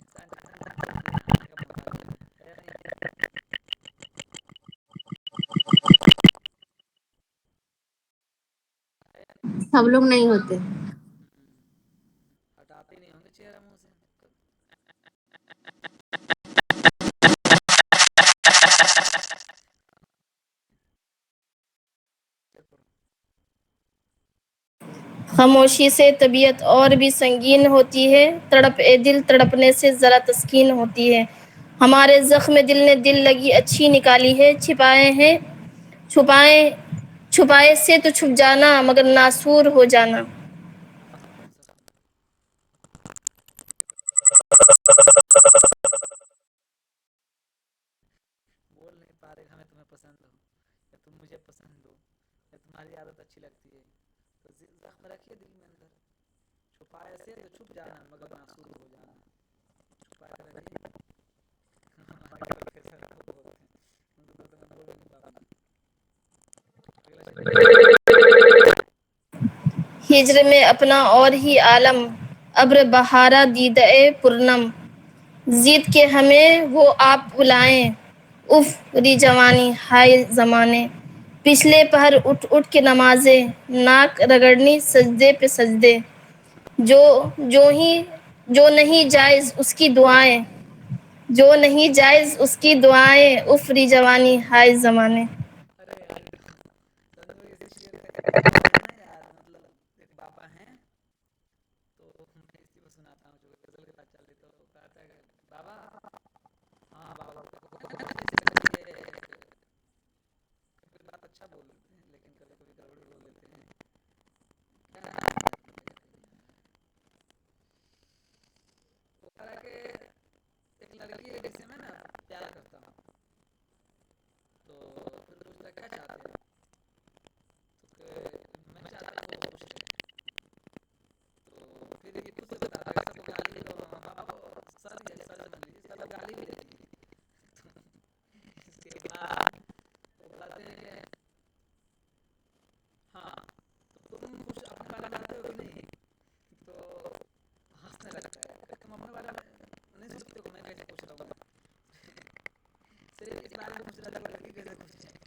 A: इंसान आने का मोहताज है या नहीं?
G: सब लोग नहीं होते।
A: हटाते नहीं होंगे चेहरा मुंह से।
C: खामोशी से तबीयत और भी संगीन होती है, तड़प ए दिल तड़पने से ज़रा तस्कीन होती है। हमारे ज़ख्म दिल ने दिल लगी अच्छी निकाली है, छुपाए छुपाए से तो छुप जाना मगर नासूर हो जाना।
A: बोल नहीं पा रहे हमें तुम्हें पसंद हो या तुम मुझे पसंद हो या तुम्हारी आदत अच्छी लगती है, तो जख्म रखिए दिल में अंदर, छुपाए से तो छुप जाना मगर नासूर हो जाना। छुपाए रखिए हमारे प्रोफेसर को बोलते हैं, उनको तो मैं बोल नहीं पाऊंगा।
C: हिज्र में अपना और ही आलम, अब्र बहारा दीदे पूर्णम, जीत के हमें वो आप बुलाएं, उफ री जवानी हाय ज़माने, पिछले पहर उठ उठ के नमाज़े, नाक रगड़नी सजदे पे सजदे, जो जो नहीं जायज़ उसकी दुआएं, जो नहीं जायज़ उसकी दुआएं, उफ री जवानी हाय ज़माने।
A: अरे तनु इसी शेर का एक है ना यार, मतलब एक बाबा हैं, तो मैं इसी को सुनाता हूँ जो गजल के साथ चल रही, तो कहता है बाबा, हाँ बाबा ये कभी बात अच्छा बोल देते हैं लेकिन कभी कभी गड़बड़ी बोल देते हैं, क्या वो कह रहा कि एक लड़की है जिससे मैं ना प्यार करता हूँ, तो फिर पूछता क्या चाहते हैं, तो मैं चाहता हूँ वो खुश रहे, तो फिर ये खुद से बताता है सबको गाली दो बाबा को सर बन लीजिए, सब गाली भी देंगे। इसके बाद वो बताते हैं हाँ तो तुम कुछ अपने बारे में जानते हो कि नहीं, तो हंसने लगता है, तुम अपने बारे में नहीं सोचते हो, मैं कैसे पूछ रहा हूँ, सिर्फ इस बारे में पूछ रहा था लड़की कैसे पूछ जाए,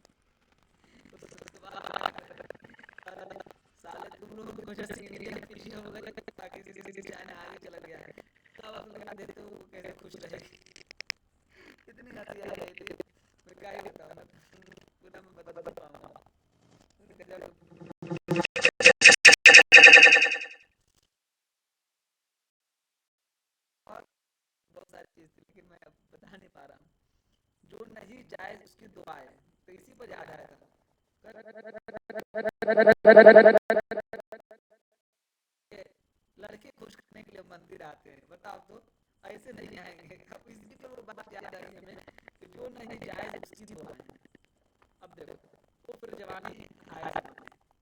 A: साले तुम लोग कुछ सीनियर पीछे हो गए ताकि किसी जाने आगे चला गया है, तब आप लगा देते हो कैसे खुश रहेगी, इतनी हंसी आ रही थी, मैं क्या ही बताऊँ, पूरा मैं बता पाऊंगा। और बहुत सारी चीज थी लेकिन मैं अब बता नहीं पा रहा हूँ, जो नहीं जायज उसकी दुआ है, तो इसी पर याद आया था लड़के खुश करने के लिए मंदिर आते हैं, बताओ तो ऐसे नहीं आएंगे, अब इसी पर वो बात याद आई हमें कि जो नहीं जायज उसकी दुआ है। अब देखो वो फिर जवानी आया,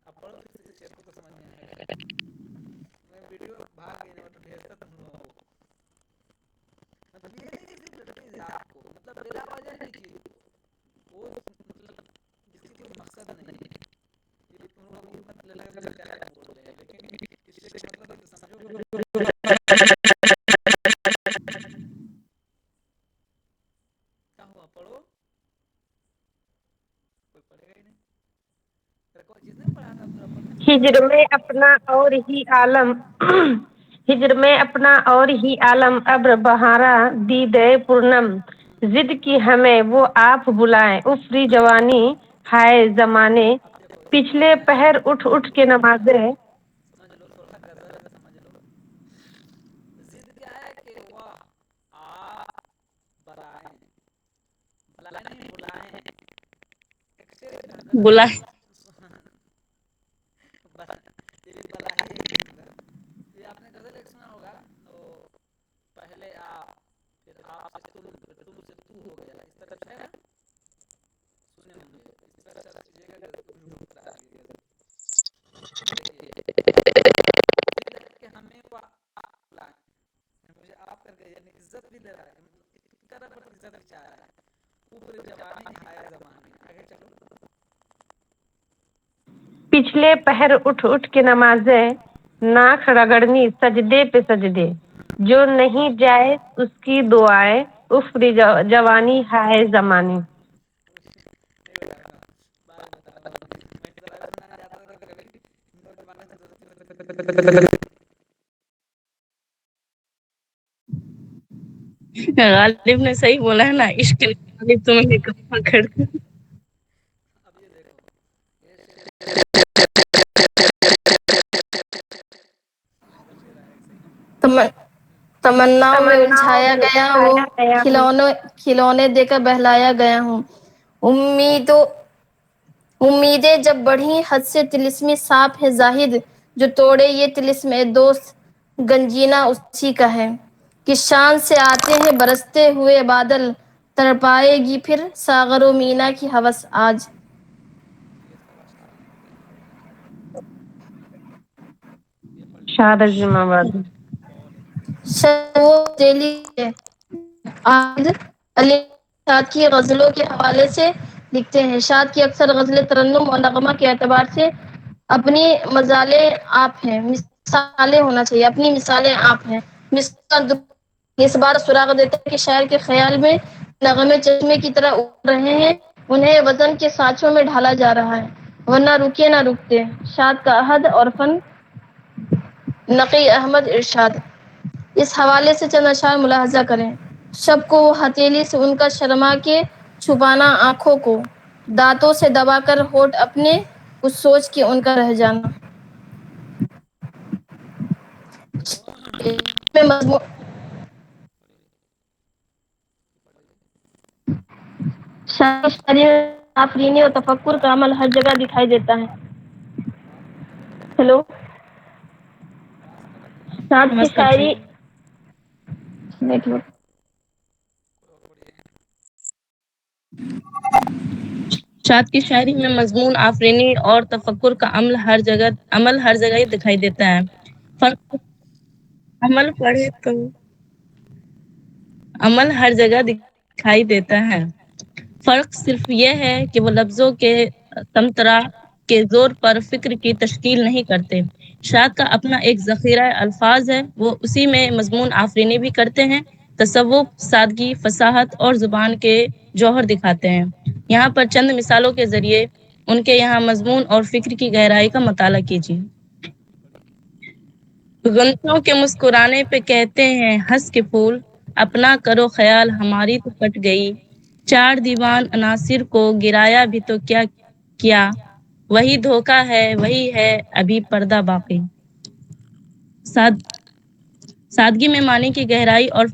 A: अब पढ़ो फिर से शेर को समझ में आएगा, मैं वीडियो भाग गई नहीं तो भेजता तुम लोगों को, मतलब ये नहीं सिर्फ लड़के से आपको, मतलब बिना वजह नहीं की वो, मतलब जिसकी कोई मकसद नहीं है, ये तुम लोग ये मत लगे क्या बोल रहे हैं, लेकिन इससे मतलब तो समझो क्या हुआ, पढ़ो, कोई पढ़ेगा ही नहीं, जिसने पढ़ा था पूरा पढ़ने
D: हिज्र में अपना और ही आलम हिज्र में अपना और ही आलम, अब्र बहारा दीदे पूर्णम, जिद की हमें वो आप बुलाएं, उफरी जवानी हाय जमाने,
A: अब देखो
D: पिछले पहर उठ उठ के नमाज़े।
A: समझ लो, थोड़ा गजल में समझ लो, जिद क्या है कि वह आप बुलाएं, बुलाएं नहीं बुलाएं, एक शेर है ना
B: बुला
A: ये भी बला ही है, ये आपने गजल एक सुना होगा, तो पहले आप फिर आप से तुम फिर तुम से तू हो गया, इस तरह है ना, भी दे रहा है, कितना प्रतिशत चाह रहा है, ऊपर जवानी हाय जमाने, आगे चलो।
D: पिछले पहर उठ उठ के नमाजें, नाक रगड़नी सजदे पे सजदे, जो नहीं जाए उसकी दुआएं, उफ्री जवानी हाय जमाने।
B: गालिब ने सही बोला है ना, इश्क ने गालिब तुम्हें कहाँ कर दिया।
A: अब ये देखो,
C: तमन्नाओं में
D: तमन्नाओं
C: उलझाया
D: में
C: गया हूँ,
D: उठाया गया हूँ,
C: खिलौने देकर बहलाया गया हूँ। उम्मीदें जब बढ़ी हद से तिलिस्मी सांप है जाहिद, जो तोड़े ये तिलिस्म ए दोस्त, गंजीना उसी का है। कि शान से आते हैं बरसते हुए बादल, तड़पाएगी फिर सागरो मीना की हवस आज।
D: शाद अजीमाबाद।
C: वो दिल्ली है। आबिद अली शाद की गजलों के हवाले से लिखते हैं, शाद की अक्सर गजलें तरन्नुम और नगमा के एतबार से अपनी मजाले आप हैं, मिसालें होना चाहिए, अपनी मिसालें आप हैं। मिसाल इस बार सुराग देते हैं कि शायर के ख्याल में नगमे चश्मे की तरह उड़ रहे हैं, उन्हें वजन के सांचों में ढाला जा रहा है, वरना रुके ना रुकते। शाद का अहद और फन, नकी अहमद इरशाद। इस हवाले से चंद अशार मुलाहजा करें। शब को वो हथेली से उनका शर्मा के छुपाना आंखों को, दांतों से दबाकर होठ अपने कुछ सोच के उनका रह जाना। में मजमू- शायरी में आफरीनी और तफक्कुर का अमल हर जगह दिखाई देता है। हेलो, साथ की
B: नमस्कार जी।
C: शायरी नेटवर्क
B: शाद की शायरी में मजमून आफरीनी और तफक्कुर का अमल हर जगह ही दिखाई देता है। फर्क अमल पढ़े तो अमल हर जगह दिखाई देता है। फर्क सिर्फ ये है कि वो लफ्जों के तमतरा के जोर पर फिक्र की तश्कील नहीं करते। शाद का अपना एक ज़ख़ीरा अल्फाज है, वो उसी में मजमून आफरीनी भी करते हैं। तसव्वुफ, सादगी, फसाहत और ज़ुबान के जौहर दिखाते हैं। यहाँ पर चंद मिसालों के ज़रिए उनके यहाँ मजमून और फिक्र की गहराई का मताला कीजिए। गुलशनों के मुस्कुराने पे कहते हैं हंस के फूल, अपना करो ख्याल हमारी तो कट गई। चार दीवान अनासिर को गिराया भी तो क्या किया, वही धोखा है वही है अभी पर्दा बाकी। साद सादगी में मानी की गहराई और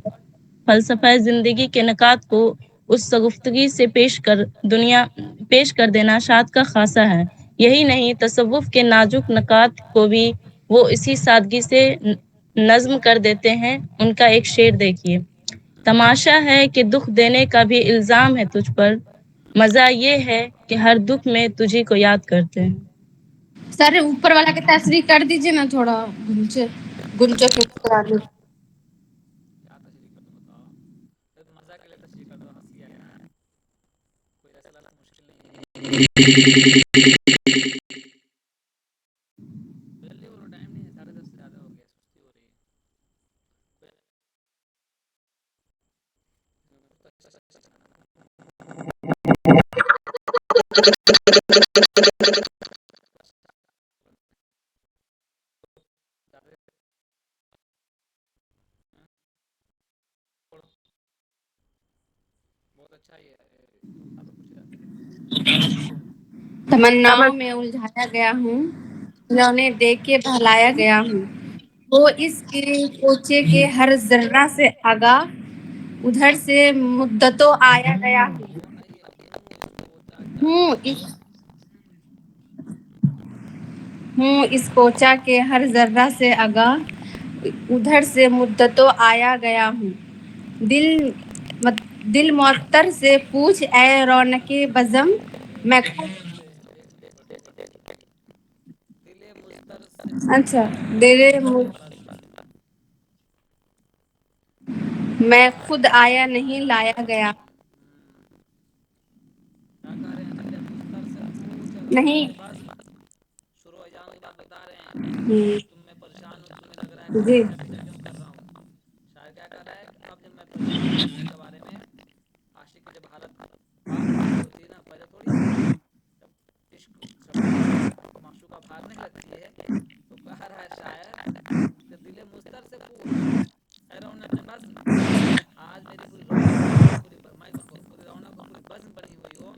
B: फलसफा जिंदगी के नकात को उस सगुफ्तगी से पेश कर देना शाद का खासा है। यही नहीं, तसव्वुफ के नाजुक नकात को भी वो इसी सादगी से नज्म कर देते हैं। उनका एक शेर देखिए। तमाशा है कि दुख देने का भी इल्जाम है तुझ पर, मजा ये है कि हर दुख में तुझी को याद करते हैं।
G: सर ऊपर वाला के तस्वीर कर दीजिए ना, थोड़ा गुंचे गुंचो के ऊपर आगे।
A: क्या तशरीह कर दो बताओ, तो मजा के लिए तशरीह कर दो, हंसी आएगा, कोई ऐसा लाना मुश्किल नहीं है। जल्दी बोलो, टाइम नहीं है, 10:30 से ज़्यादा हो गया, सुस्ती हो रही है। बहुत अच्छा ही है, आप कुछ
G: तमन्नाओं में उलझाया गया हूँ, खिलौने दे के बहलाया गया हूँ। वो इसके कोचे के हर जर्रा से आगाह, उधर से मुद्दतों आया गया हूँ। इस कोचा के हर जर्रा से आगाह, उधर से मुद्दतों आया गया हूँ। दिल दिल मुअत्तर से पूछ ए रौनके बज़म, मैं
A: दिले मुस्तर से
G: अच्छा
A: पूछ
G: दिल
A: रौनक बज़म,
G: मैं खुद आया नहीं लाया गया।
A: क्या कह रहे हैं? दिल मुस्तर से पूछ अगर
G: नहीं।
A: बस शुरू हो जाने के बाद बता रहे हैं
G: हम्म,
A: तुम मैं परेशान हूँ, तुम्हें लग रहा है कि
G: जी।
A: मैं फिक्र क्यों कर रहा हूँ। शायर क्या कर रहा है कि अब जब मैं परेशान हूँ किसी के बारे में, आशिक की जब हालत पाक नहीं होती ना, पहले थोड़ी जब इश्क सफर में माशूका भागने लगती है, तो कह रहा है शायर कि दिल मुस्तर से पूछ ऐ रौनक नज़्म, आज मेरी पूरी रौनक पूरी पूरी रौनक पूरी बज़्म बनी हुई हो,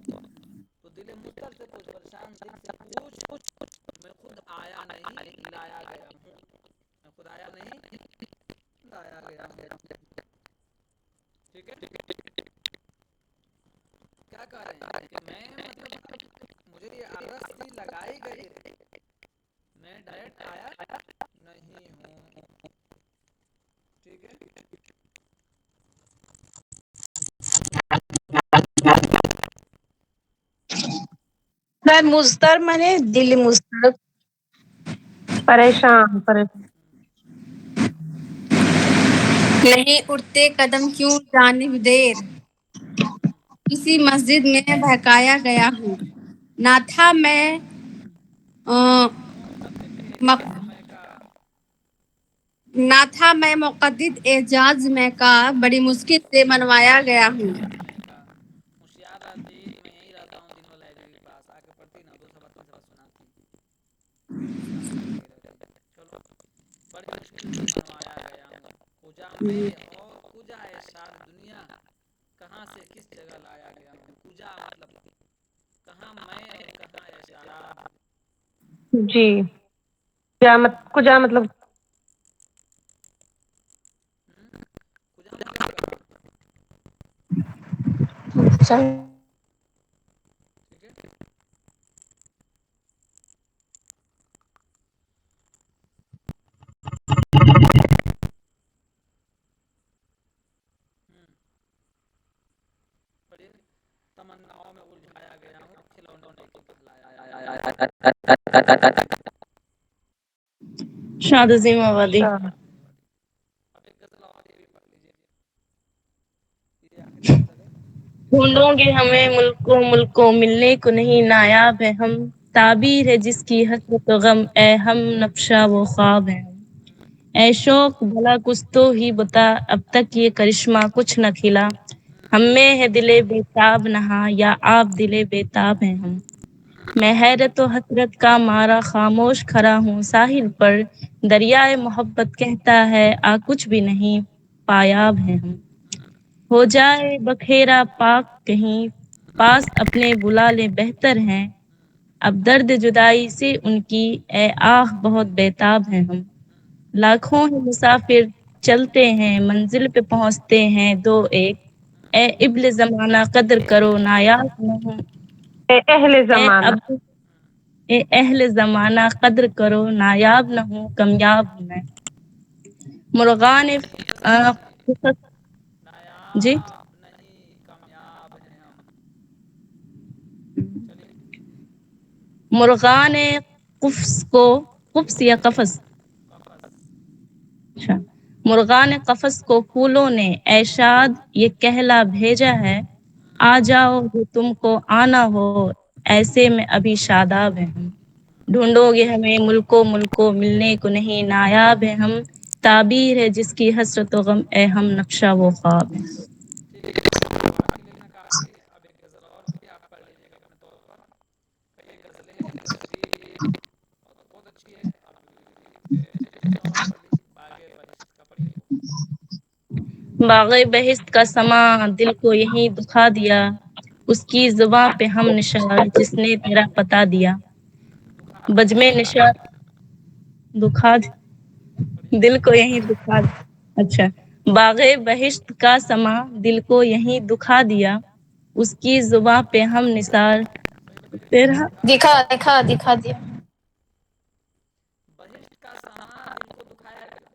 A: तो दिल मुस्तर से पूछ, परेशान दिल से पूछ, मैं खुद आया नहीं लाया गया हूँ, मैं खुद आया नहीं लाया गया हूँ। ठीक है, क्या कह रहे हैं कि मैं मतलब मुझे ये आरस सी लगाई गई है, मैं डायरेक्ट आया नहीं हूँ। ठीक है,
E: सर मुस्तर माने दिल मुस्तर।
D: परेशान परेशान।
G: नहीं उठते कदम क्यों जानिब देर, किसी मस्जिद में बहकाया गया हूँ। ना था मैं मक,
A: समय का
G: ना था मैं मुक़द्दिर एजाज में का, बड़ी मुश्किल से मनवाया गया हूँ।
A: समय का होशियार रहती, मैं यहीं रहता हूँ दिन भर लाइब्रेरी के पास, आके पढ़ती ना, दो सबक तीन सबक सुनाती, इस काम में लगी रहती। चलो, बड़ी मुश्किल से मनवाया गया हूँ, पूजा मैं और पूजा है शाद दुनिया, कहाँ से किस जगह लाया गया हूँ। पूजा मतलब कहाँ मैं और कहाँ है शाद।
D: जी। कुजा मतलब
A: पूजा मतलब कहाँ।
E: अच्छा।
A: ठीक है, पढ़िए, तमन्नाओं में उलझाया गया हूँ, खिलौनों ने क्यों बदलाया।
B: शाद अजीम आबादी।
A: अब एक गजल और ये भी पढ़ लीजिए, ये आखिरी गजल है।
B: ढूंढोगे हमें मुल्को मिलने को नहीं, नायाब है हम, ताबीर है जिसकी हसरत व गम, ए हम नक्शा वो ख्वाब है हम। ए शौक भला कुछ तो ही बता, अब तक ये करिश्मा कुछ न खिला, हम में है दिले बेताब नहा, या आप दिले बेताब हैं हम। मैं हैरत व हसरत का मारा खामोश खड़ा हूँ साहिल पर, दरियाए मोहब्बत कहता है आ कुछ भी नहीं, पायाब हैं हम। हो जाए बखेरा पाक कहीं, पास अपने बुला ले बेहतर हैं, अब दर्द जुदाई से उनकी ए आह बहुत बेताब हैं हम। लाखों हैं मुसाफिर चलते हैं, मंजिल पे पहुंचते हैं दो एक, ए इब्ल जमाना कदर करो नायाब न हूं,
D: अहले
B: ए
D: जमाना।
B: अब ए अहल जमाना कदर करो नायाब न हूं कामयाब हूं मैं। मुर्गान क़ुसस। जी।
A: नायाब नहीं कामयाब हैं हम। चलिए,
B: मुर्गान कुफ्स को, कुफ्स या कफस,
A: कफस
B: अच्छा, मुर्गान कफस को फूलों ने ऐशाद ये कहला भेजा है, आ जाओ जो तुमको आना हो, ऐसे में अभी शादाब हैं हम। ढूंढोगे हमें मुल्को मिलने को नहीं, नायाब है हम, ताबीर है जिसकी हसरत व गम, ए हम नक्शा वो ख्वाब है।
A: ठीक है, आज के लिए इतना काफ़ी। अब एक गज़ल और भी आप पढ़ लीजिएगा अपने तौर पर। कई गज़लें हैं भी और बहुत अच्छी है। अब एक चीज़ और पढ़ लीजिए, बागे बहिश्त का पढ़िए।
B: बाग़े बहिश्त का समा दिल को यहीं दुखा दिया, उसकी जुबां पे हम निशार जिसने तेरा पता दिया,
A: दुखा
B: बजमे निशा दुखा
A: पढ़िए।
B: दिल को यहीं दुखा। अच्छा, बाग़े बहिश्त का समा दिल को यहीं दुखा दिया, उसकी जुबां पे हम निसार तेरा।
C: दिखा दिखा दिखा दिया।
A: बहिश्त का समा दिल को दुखाया गया।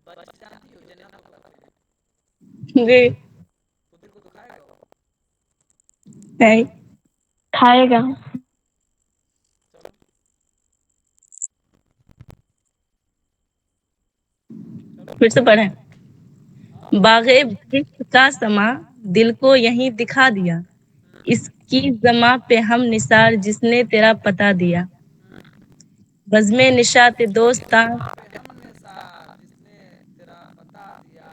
A: बहिश्त जानती हो, जन्नत को कहते हैं,
B: जी।
A: तो दिल को दुखाएगा वो।
B: नहीं,
C: खाएगा।
A: चलो, चलो
B: फिर से पढ़ें। باغ بہشت کا سما دل کو یہیں دکھا دیا، اس کی زماں پہ ہم نثار جس نے تیرا پتا دیا، بزم نشاط دوستاں
A: پہ ہم نے سار جس نے تیرا بتا دیا،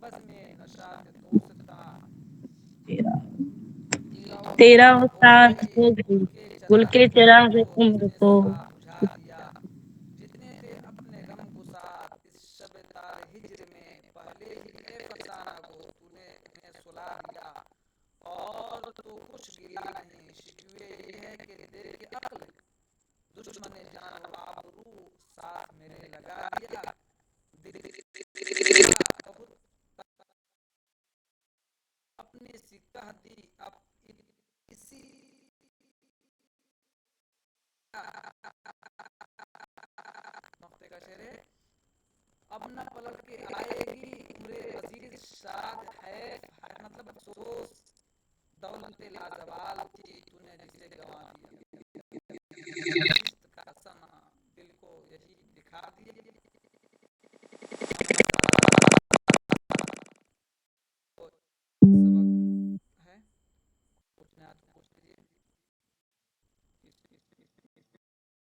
A: بس میں نشاط دوستا
B: تیرا
A: ہو
B: اوتار
A: گئی،
B: ہو گئی، گل
A: چراغ
B: کے چراغ
A: کو جس
B: عمر
A: نے
B: کو
A: سدا بجھا دیا، جتنے تھے اپنے غم گسار اس شب تار ہجر میں، پہلے ہی اے فسانہ کو تو نے انہیں سلا دیا، اور تو کچھ گلا نہیں، شکوے یہ ہے کہ دیکھ عقل دشمن جان و آبرو ساتھ میرے لگا دیا، دل بہت اپنی سی کہہ دی اب اسی نقطے کا شعر ہے، اب نہ پلٹ کے آئے گی عمر عزیز شاد ہے، مطلب افسوس دولت لازوال تھی تو نے جسے گنوا دیا۔